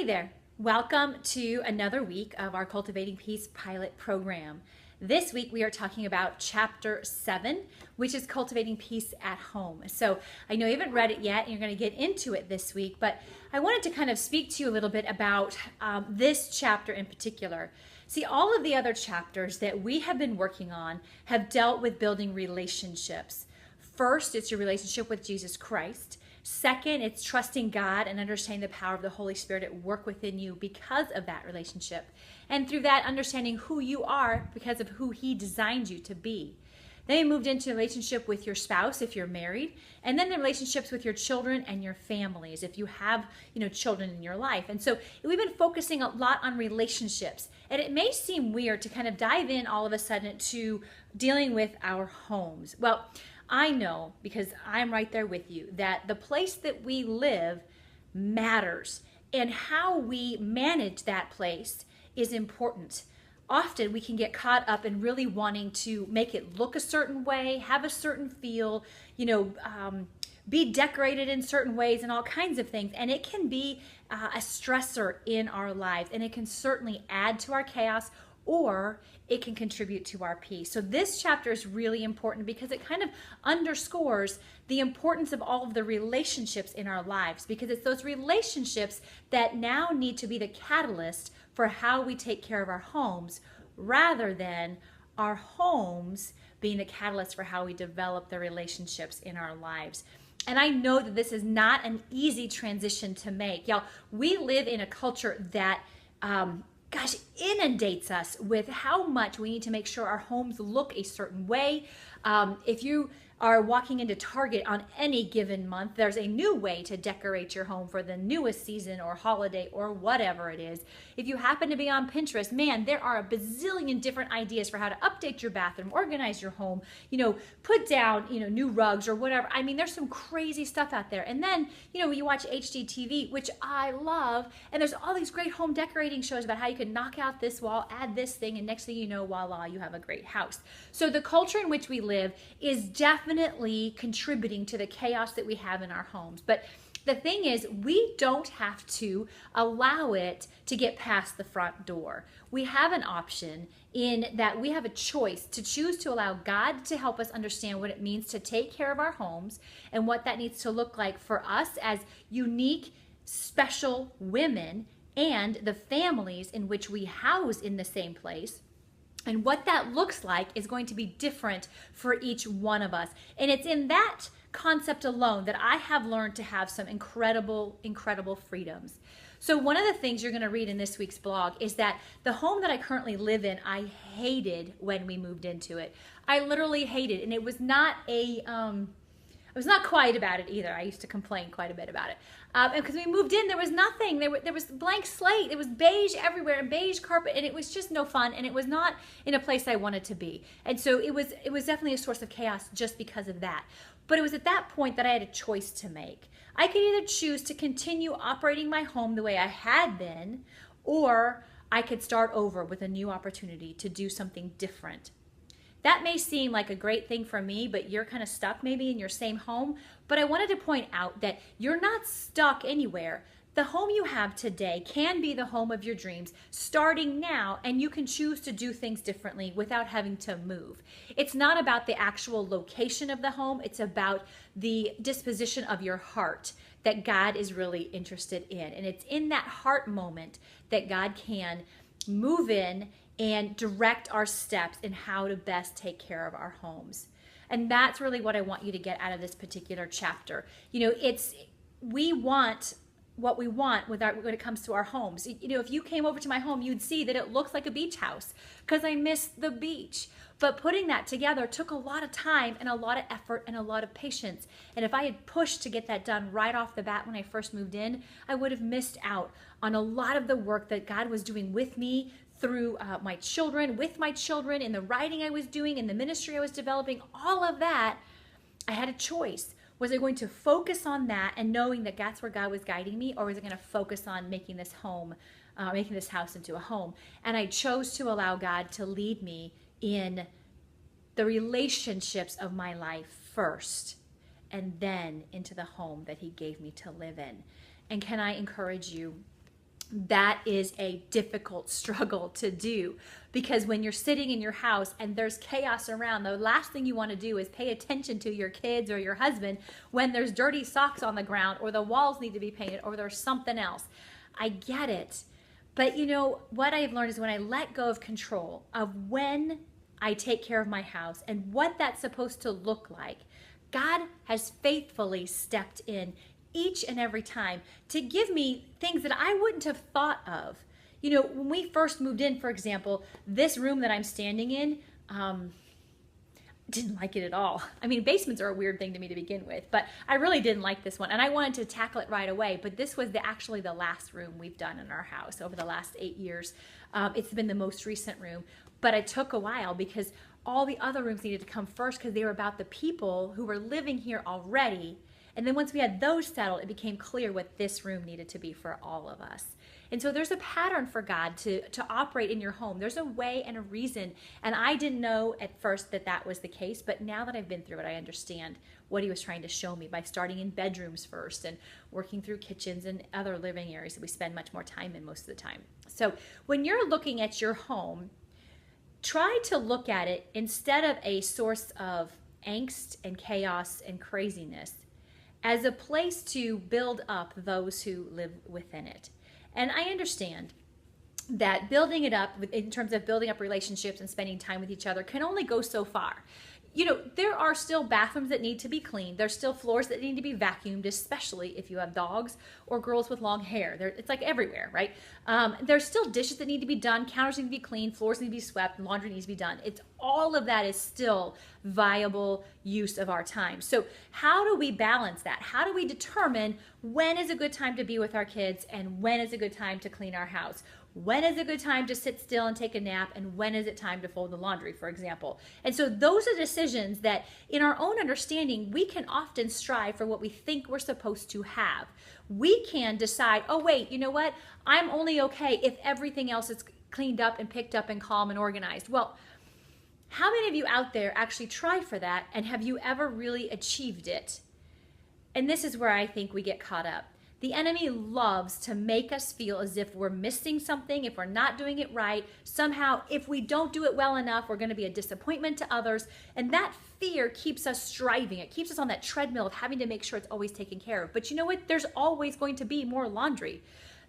Hey there, welcome to another week of our Cultivating Peace pilot program. This week we are talking about chapter 7, which is Cultivating Peace at Home. So I know you haven't read it yet and you're going to get into it this week, but I wanted to kind of speak to you a little bit about this chapter in particular. See, all of the other chapters that we have been working on have dealt with building relationships. First, it's your relationship with Jesus Christ. Second, it's trusting God and understanding the power of the Holy Spirit at work within you because of that relationship. And through that, understanding who you are because of who He designed you to be. Then we moved into a relationship with your spouse if you're married, and then the relationships with your children and your families if you have, children in your life. And so we've been focusing a lot on relationships. And it may seem weird to kind of dive in all of a sudden to dealing with our homes. Well, I know, because I'm right there with you, that the place that we live matters, and how we manage that place is important. Often we can get caught up in really wanting to make it look a certain way, have a certain feel, be decorated in certain ways and all kinds of things. And it can be a stressor in our lives, and it can certainly add to our chaos, or it can contribute to our peace. So this chapter is really important because it kind of underscores the importance of all of the relationships in our lives, because it's those relationships that now need to be the catalyst for how we take care of our homes, rather than our homes being the catalyst for how we develop the relationships in our lives. And I know that this is not an easy transition to make. Y'all, we live in a culture that inundates us with how much we need to make sure our homes look a certain way. If you are walking into Target on any given month, there's a new way to decorate your home for the newest season or holiday or whatever it is. If you happen to be on Pinterest, man, there are a bazillion different ideas for how to update your bathroom, organize your home, put down, new rugs or whatever. I mean, there's some crazy stuff out there. And then, you watch HGTV, which I love, and there's all these great home decorating shows about how you can knock out this wall, add this thing, and next thing you know, voila, you have a great house. So the culture in which we live is definitely contributing to the chaos that we have in our homes. But the thing is, we don't have to allow it to get past the front door. We have an option in that we have a choice to choose to allow God to help us understand what it means to take care of our homes and what that needs to look like for us as unique, special women and the families in which we house in the same place. And what that looks like is going to be different for each one of us. And it's in that concept alone that I have learned to have some incredible, incredible freedoms. So one of the things you're going to read in this week's blog is that the home that I currently live in, I hated when we moved into it. I literally hated it. And it was not I was not quiet about it either. I used to complain quite a bit about it. And because we moved in, there was nothing. There was blank slate. It was beige everywhere and beige carpet, and it was just no fun. And it was not in a place I wanted to be. And so it was definitely a source of chaos just because of that. But it was at that point that I had a choice to make. I could either choose to continue operating my home the way I had been, or I could start over with a new opportunity to do something different. That may seem like a great thing for me, but you're kind of stuck maybe in your same home. But I wanted to point out that you're not stuck anywhere. The home you have today can be the home of your dreams starting now, and you can choose to do things differently without having to move. It's not about the actual location of the home. It's about the disposition of your heart that God is really interested in. And it's in that heart moment that God can move in and direct our steps in how to best take care of our homes. And that's really what I want you to get out of this particular chapter. We want what we want when it comes to our homes. If you came over to my home, you'd see that it looks like a beach house because I miss the beach. But putting that together took a lot of time and a lot of effort and a lot of patience. And if I had pushed to get that done right off the bat when I first moved in, I would have missed out on a lot of the work that God was doing with me through my children, with my children, in the writing I was doing, in the ministry I was developing, all of that. I had a choice. Was I going to focus on that and knowing that that's where God was guiding me, or was I going to focus on making this house into a home? And I chose to allow God to lead me in the relationships of my life first, and then into the home that He gave me to live in. And can I encourage you That is a difficult struggle to do, because when you're sitting in your house and there's chaos around, the last thing you want to do is pay attention to your kids or your husband when there's dirty socks on the ground, or the walls need to be painted, or there's something else. I get it. But you know, what I've learned is when I let go of control of when I take care of my house and what that's supposed to look like, God has faithfully stepped in each and every time to give me things that I wouldn't have thought of. You know, when we first moved in, for example, this room that I'm standing in, didn't like it at all. I mean, basements are a weird thing to me to begin with, but I really didn't like this one, and I wanted to tackle it right away. But this was actually the last room we've done in our house over the last 8 years. It's been the most recent room, but it took a while because all the other rooms needed to come first because they were about the people who were living here already. And then once we had those settled, it became clear what this room needed to be for all of us. And so there's a pattern for God to operate in your home. There's a way and a reason. And I didn't know at first that that was the case, but now that I've been through it, I understand what he was trying to show me by starting in bedrooms first and working through kitchens and other living areas that we spend much more time in most of the time. So when you're looking at your home, try to look at it instead of a source of angst and chaos and craziness, as a place to build up those who live within it. And I understand that building it up in terms of building up relationships and spending time with each other can only go so far. You know, there are still bathrooms that need to be cleaned. There's still floors that need to be vacuumed, especially if you have dogs or girls with long hair. It's like everywhere, right? There's still dishes that need to be done, counters need to be cleaned, floors need to be swept, laundry needs to be done. All of that is still viable use of our time. So how do we balance that? How do we determine when is a good time to be with our kids and when is a good time to clean our house? When is a good time to sit still and take a nap, and when is it time to fold the laundry, for example? And so those are decisions that in our own understanding, we can often strive for what we think we're supposed to have. We can decide, oh wait, you know what? I'm only okay if everything else is cleaned up and picked up and calm and organized. Well, how many of you out there actually try for that, and have you ever really achieved it? And this is where I think we get caught up. The enemy loves to make us feel as if we're missing something, if we're not doing it right. Somehow, if we don't do it well enough, we're going to be a disappointment to others. And that fear keeps us striving. It keeps us on that treadmill of having to make sure it's always taken care of. But you know what? There's always going to be more laundry.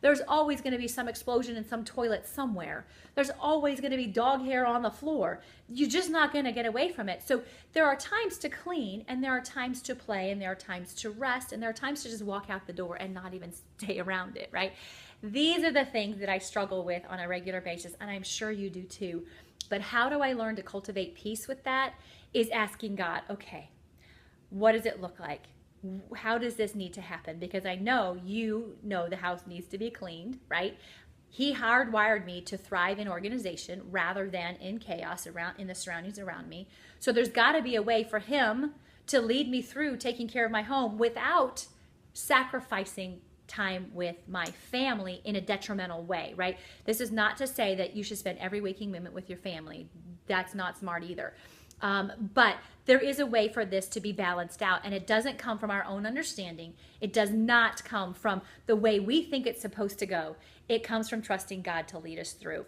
There's always going to be some explosion in some toilet somewhere. There's always going to be dog hair on the floor. You're just not going to get away from it. So there are times to clean, and there are times to play, and there are times to rest, and there are times to just walk out the door and not even stay around it, right? These are the things that I struggle with on a regular basis, and I'm sure you do too. But how do I learn to cultivate peace with that? Is asking God, okay, what does it look like? How does this need to happen? Because I know you know the house needs to be cleaned, right? He hardwired me to thrive in organization rather than in chaos around in the surroundings around me. So there's got to be a way for him to lead me through taking care of my home without sacrificing time with my family in a detrimental way, right? This is not to say that you should spend every waking moment with your family. That's not smart either. But there is a way for this to be balanced out, and it doesn't come from our own understanding. It does not come from the way we think it's supposed to go. It comes from trusting God to lead us through.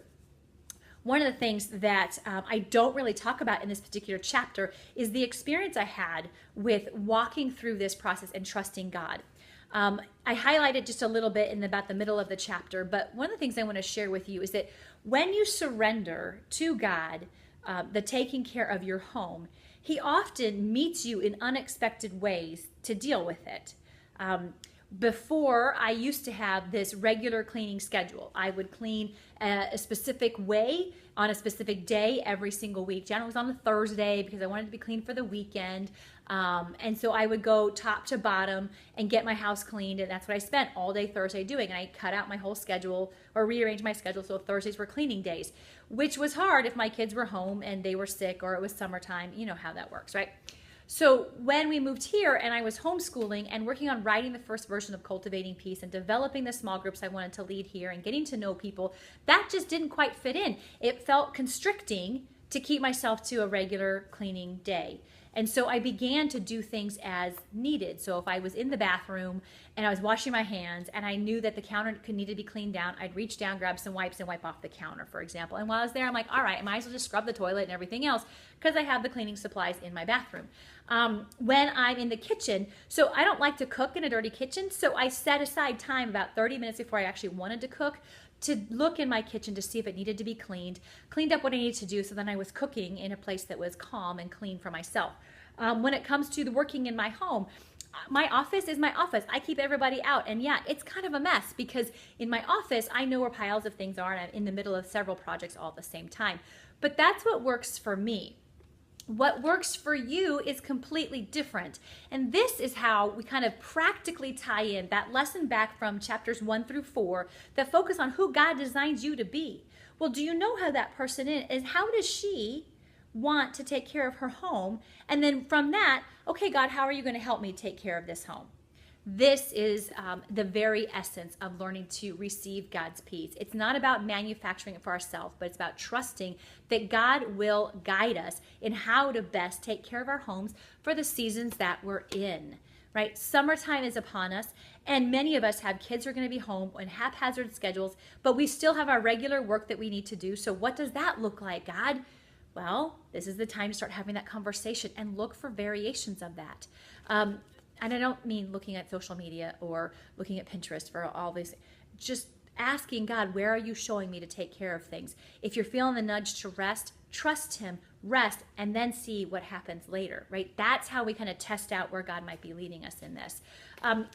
One of the things that I don't really talk about in this particular chapter is the experience I had with walking through this process and trusting God. I highlighted just a little bit in about the middle of the chapter, but one of the things I want to share with you is that when you surrender to God, the taking care of your home, he often meets you in unexpected ways to deal with it. Before, I used to have this regular cleaning schedule. I would clean a specific way on a specific day every single week. Generally, it was on a Thursday because I wanted to be clean for the weekend. And so I would go top to bottom and get my house cleaned, and that's what I spent all day Thursday doing. And I cut out my whole schedule or rearranged my schedule so Thursdays were cleaning days, which was hard if my kids were home and they were sick or it was summertime. You know how that works, right? So when we moved here and I was homeschooling and working on writing the first version of Cultivating Peace and developing the small groups I wanted to lead here and getting to know people, that just didn't quite fit in. It felt constricting to keep myself to a regular cleaning day. And so I began to do things as needed. So if I was in the bathroom and I was washing my hands and I knew that the counter needed to be cleaned down, I'd reach down, grab some wipes and wipe off the counter, for example. And while I was there, I'm like, all right, I might as well just scrub the toilet and everything else because I have the cleaning supplies in my bathroom. When I'm in the kitchen, so I don't like to cook in a dirty kitchen, so I set aside time about 30 minutes before I actually wanted to cook to look in my kitchen to see if it needed to be cleaned up what I needed to do, so then I was cooking in a place that was calm and clean for myself. When it comes to the working in my home, my office is my office. I keep everybody out, and yeah, it's kind of a mess because in my office, I know where piles of things are, and I'm in the middle of several projects all at the same time. But that's what works for me. What works for you is completely different. And this is how we kind of practically tie in that lesson back from chapters 1 through 4 that focus on who God designed you to be. Well, do you know how that person is? How does she want to take care of her home? And then from that, okay, God, how are you going to help me take care of this home? This is the very essence of learning to receive God's peace. It's not about manufacturing it for ourselves, but it's about trusting that God will guide us in how to best take care of our homes for the seasons that we're in, right? Summertime is upon us, and many of us have kids who are going to be home on haphazard schedules, but we still have our regular work that we need to do. So what does that look like, God? Well, this is the time to start having that conversation and look for variations of that. And I don't mean looking at social media or looking at Pinterest for all this. Just asking God, where are you showing me to take care of things? If you're feeling the nudge to rest, trust Him, rest, and then see what happens later, right? That's how we kind of test out where God might be leading us in this.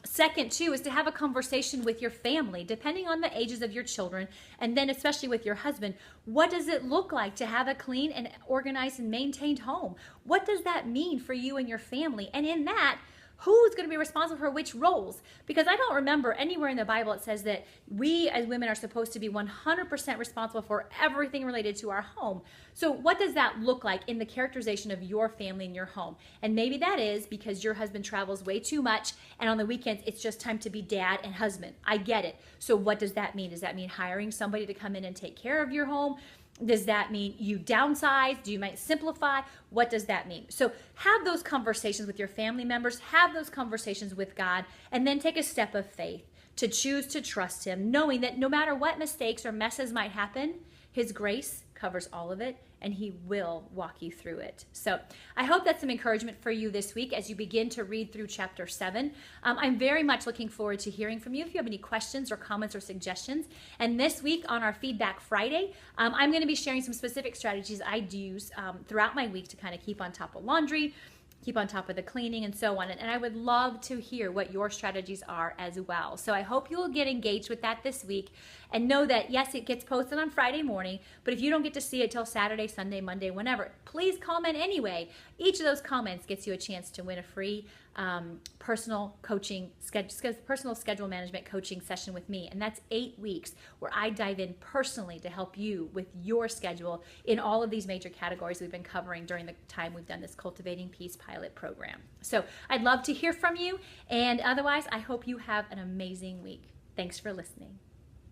Second, too, is to have a conversation with your family, depending on the ages of your children, and then especially with your husband. What does it look like to have a clean and organized and maintained home? What does that mean for you and your family? And in that, who's going to be responsible for which roles? Because I don't remember anywhere in the Bible it says that we as women are supposed to be 100% responsible for everything related to our home. So what does that look like in the characterization of your family and your home? And maybe that is because your husband travels way too much, and on the weekends it's just time to be dad and husband. I get it. So what does that mean? Does that mean hiring somebody to come in and take care of your home? Does that mean you downsize? Do you might simplify? What does that mean? So have those conversations with your family members, have those conversations with God, and then take a step of faith to choose to trust Him, knowing that no matter what mistakes or messes might happen, His grace covers all of it, and He will walk you through it. So I hope that's some encouragement for you this week as you begin to read through chapter 7. I'm very much looking forward to hearing from you if you have any questions or comments or suggestions. And this week on our Feedback Friday, I'm going to be sharing some specific strategies I use throughout my week to kind of keep on top of laundry, keep on top of the cleaning and so on. And I would love to hear what your strategies are as well. So I hope you will get engaged with that this week and know that, yes, it gets posted on Friday morning, but if you don't get to see it till Saturday, Sunday, Monday, whenever, please comment anyway. Each of those comments gets you a chance to win a free personal schedule management coaching session with me. And that's 8 weeks where I dive in personally to help you with your schedule in all of these major categories we've been covering during the time we've done this Cultivating Peace pilot program. So I'd love to hear from you. And otherwise, I hope you have an amazing week. Thanks for listening.